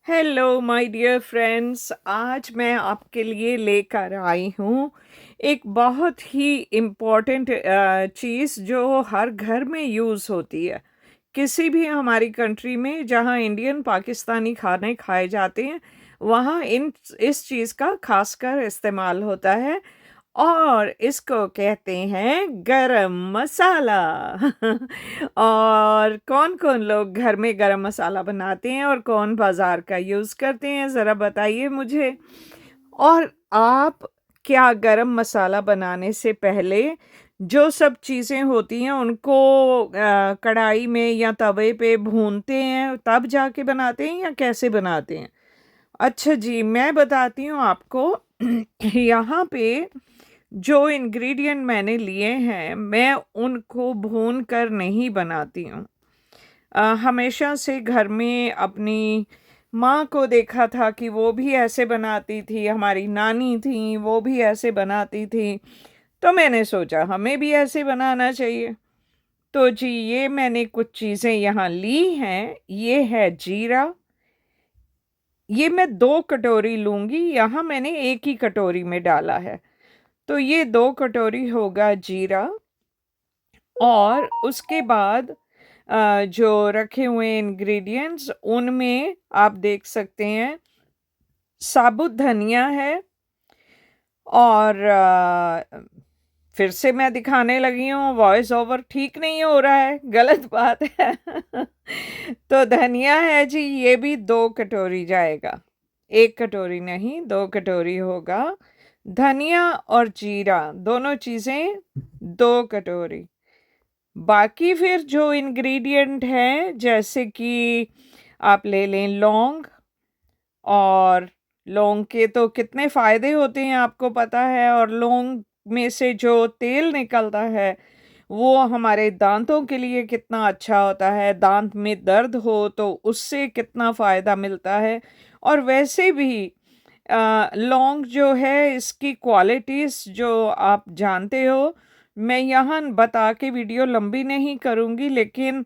Hello my dear friends. आज मैं आपके लिए लेकर आई हूँ एक बहुत ही इम्पोर्टेंट चीज़ जो हर घर में यूज़ होती है। किसी भी हमारी कंट्री में जहाँ इंडियन पाकिस्तानी खाने खाए जाते हैं, वहाँ इन इस चीज़ का खासकर इस्तेमाल होता है और इसको कहते हैं गरम मसाला। और कौन-कौन लोग घर में गरम मसाला बनाते हैं और कौन बाज़ार का यूज़ करते हैं, ज़रा बताइए मुझे। और आप क्या गरम मसाला बनाने से पहले जो सब चीज़ें होती हैं उनको कढ़ाई में या तवे पे भूनते हैं तब जाके बनाते हैं या कैसे बनाते हैं? अच्छा जी, मैं बताती हूँ आपको। यहाँ पे जो इंग्रेडिएंट मैंने लिए हैं, मैं उनको भून कर नहीं बनाती हूँ। हमेशा से घर में अपनी माँ को देखा था कि वो भी ऐसे बनाती थी, हमारी नानी थीं, वो भी ऐसे बनाती थी, तो मैंने सोचा हमें भी ऐसे बनाना चाहिए। तो जी, ये मैंने कुछ चीज़ें यहाँ ली हैं। ये है जीरा, ये मैं 2 कटोरी लूँगी, यहाँ मैंने 1 ही कटोरी में डाला है। तो ये 2 कटोरी होगा जीरा। और उसके बाद जो रखे हुए इंग्रेडिएंट्स उनमें आप देख सकते हैं साबुत धनिया है। और फिर से मैं दिखाने लगी हूँ, वॉइस ओवर ठीक नहीं हो रहा है, गलत बात है। तो धनिया है जी, ये भी 2 कटोरी जाएगा, 1 कटोरी नहीं 2 कटोरी होगा। धनिया और जीरा दोनों चीज़ें 2 कटोरी। बाकी फिर जो इंग्रेडिएंट हैं, जैसे कि आप ले लें लौंग। और लौंग के तो कितने फ़ायदे होते हैं आपको पता है। और लौंग में से जो तेल निकलता है वो हमारे दांतों के लिए कितना अच्छा होता है। दांत में दर्द हो तो उससे कितना फ़ायदा मिलता है। और वैसे भी लौंग जो है इसकी क्वालिटीज़ जो आप जानते हो, मैं यहाँ बता के वीडियो लंबी नहीं करूँगी, लेकिन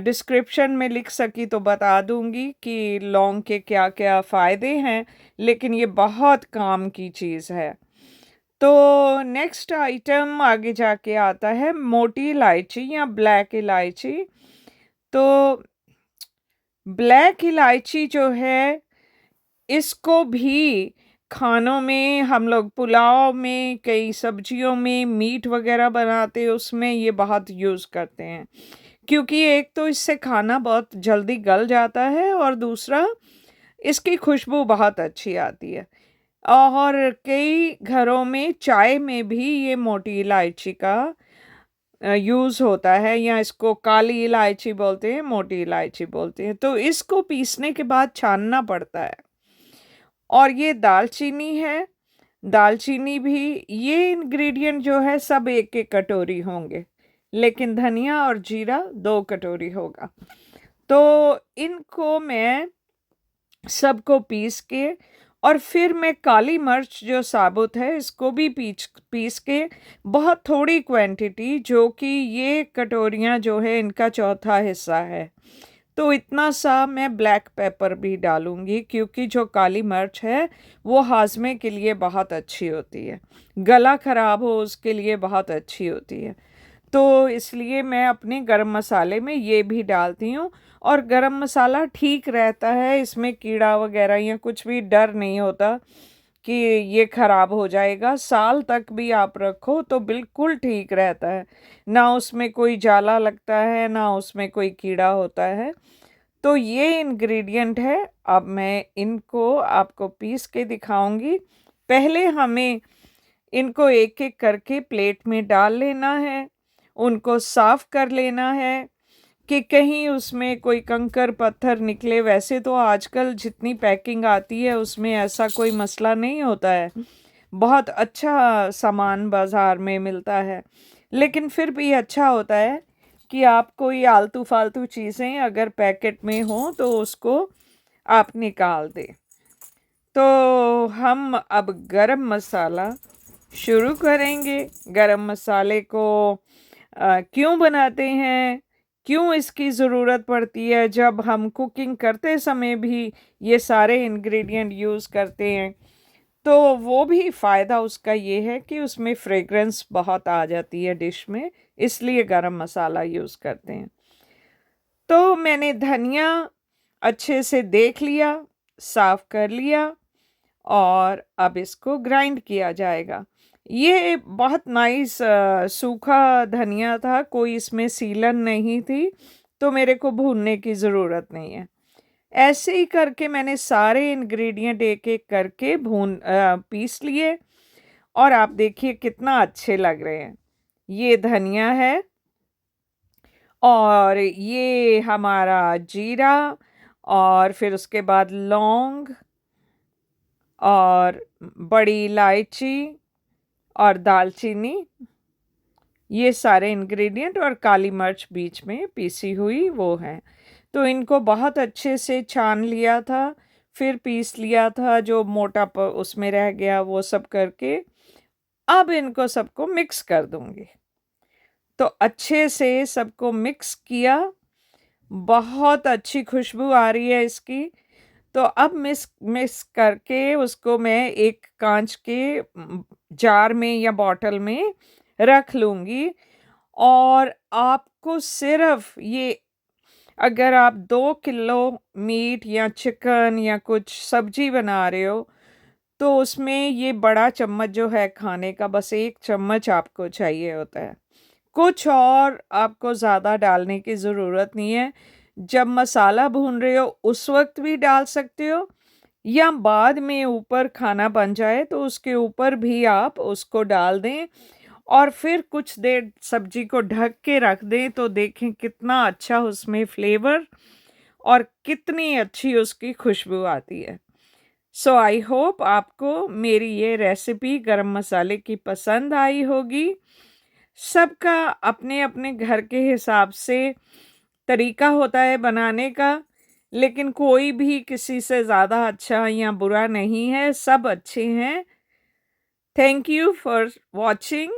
डिस्क्रिप्शन में लिख सकी तो बता दूँगी कि लौंग के क्या-क्या फ़ायदे हैं, लेकिन ये बहुत काम की चीज़ है। तो नेक्स्ट आइटम आगे जाके आता है मोटी इलायची या ब्लैक इलायची। तो ब्लैक इलायची जो है, इसको भी खानों में हम लोग पुलाव में, कई सब्जियों में, मीट वगैरह बनाते हैं उसमें ये बहुत यूज़ करते हैं। क्योंकि एक तो इससे खाना बहुत जल्दी गल जाता है और दूसरा इसकी खुशबू बहुत अच्छी आती है। और कई घरों में चाय में भी ये मोटी इलायची का यूज़ होता है, या इसको काली इलायची बोलते हैं, मोटी इलायची बोलते हैं। तो इसको पीसने के बाद छानना पड़ता है। और ये दालचीनी है, दालचीनी भी, ये इंग्रेडिएंट जो है सब 1-1 कटोरी होंगे, लेकिन धनिया और जीरा 2 कटोरी होगा। तो इनको मैं सबको पीस के, और फिर मैं काली मिर्च जो साबुत है इसको भी पीस पीस के, बहुत थोड़ी क्वांटिटी, जो कि ये कटोरियाँ जो है इनका चौथा हिस्सा है। तो इतना सा मैं ब्लैक पेपर भी डालूँगी, क्योंकि जो काली मिर्च है वो हाज़मे के लिए बहुत अच्छी होती है। गला ख़राब हो उसके लिए बहुत अच्छी होती है। तो इसलिए मैं अपने गरम मसाले में ये भी डालती हूँ। और गरम मसाला ठीक रहता है, इसमें कीड़ा वगैरह या कुछ भी डर नहीं होता कि ये ख़राब हो जाएगा। साल तक भी आप रखो तो बिल्कुल ठीक रहता है। ना उसमें कोई जाला लगता है, ना उसमें कोई कीड़ा होता है। तो ये इंग्रेडिएंट है। अब मैं इनको आपको पीस के दिखाऊँगी। पहले हमें इनको एक-एक करके प्लेट में डाल लेना है, उनको साफ़ कर लेना है कि कहीं उसमें कोई कंकर पत्थर निकले। वैसे तो आजकल जितनी पैकिंग आती है उसमें ऐसा कोई मसला नहीं होता है, बहुत अच्छा सामान बाज़ार में मिलता है। लेकिन फिर भी अच्छा होता है कि आप कोई आलतू-फालतू चीज़ें अगर पैकेट में हों तो उसको आप निकाल दें। तो हम अब गरम मसाला शुरू करेंगे। गरम मसाले को क्यों बनाते हैं, क्यों इसकी ज़रूरत पड़ती है जब हम कुकिंग करते समय भी ये सारे इंग्रेडिएंट यूज़ करते हैं। तो वो भी फ़ायदा उसका ये है कि उसमें फ्रेग्रेंस बहुत आ जाती है डिश में, इसलिए गरम मसाला यूज़ करते हैं। तो मैंने धनिया अच्छे से देख लिया, साफ़ कर लिया और अब इसको ग्राइंड किया जाएगा। ये बहुत नाइस सूखा धनिया था, कोई इसमें सीलन नहीं थी, तो मेरे को भूनने की ज़रूरत नहीं है। ऐसे ही करके मैंने सारे इंग्रेडिएंट एक-एक करके पीस लिए और आप देखिए कितना अच्छे लग रहे हैं। ये धनिया है और ये हमारा जीरा और फिर उसके बाद लौंग और बड़ी इलायची और दालचीनी, ये सारे इंग्रेडिएंट और काली मिर्च बीच में पीसी हुई वो है। तो इनको बहुत अच्छे से छान लिया था, फिर पीस लिया था, जो मोटा उसमें रह गया वो सब करके अब इनको सबको मिक्स कर दूंगी। तो अच्छे से सबको मिक्स किया, बहुत अच्छी खुशबू आ रही है इसकी। तो अब मिक्स मिक्स करके उसको मैं एक कांच के जार में या बॉटल में रख लूँगी। और आपको सिर्फ ये, अगर आप 2 किलो मीट या चिकन या कुछ सब्जी बना रहे हो, तो उसमें ये बड़ा चम्मच जो है खाने का, बस 1 चम्मच आपको चाहिए होता है। कुछ और आपको ज़्यादा डालने की ज़रूरत नहीं है। जब मसाला भून रहे हो उस वक़्त भी डाल सकते हो या बाद में ऊपर खाना बन जाए तो उसके ऊपर भी आप उसको डाल दें और फिर कुछ देर सब्जी को ढक के रख दें, तो देखें कितना अच्छा उसमें फ्लेवर और कितनी अच्छी उसकी खुशबू आती है। सो आई होप आपको मेरी ये रेसिपी गरम मसाले की पसंद आई होगी। सबका अपने-अपने घर के हिसाब से तरीका होता है बनाने का, लेकिन कोई भी किसी से ज़्यादा अच्छा या बुरा नहीं है, सब अच्छे हैं। Thank you for watching.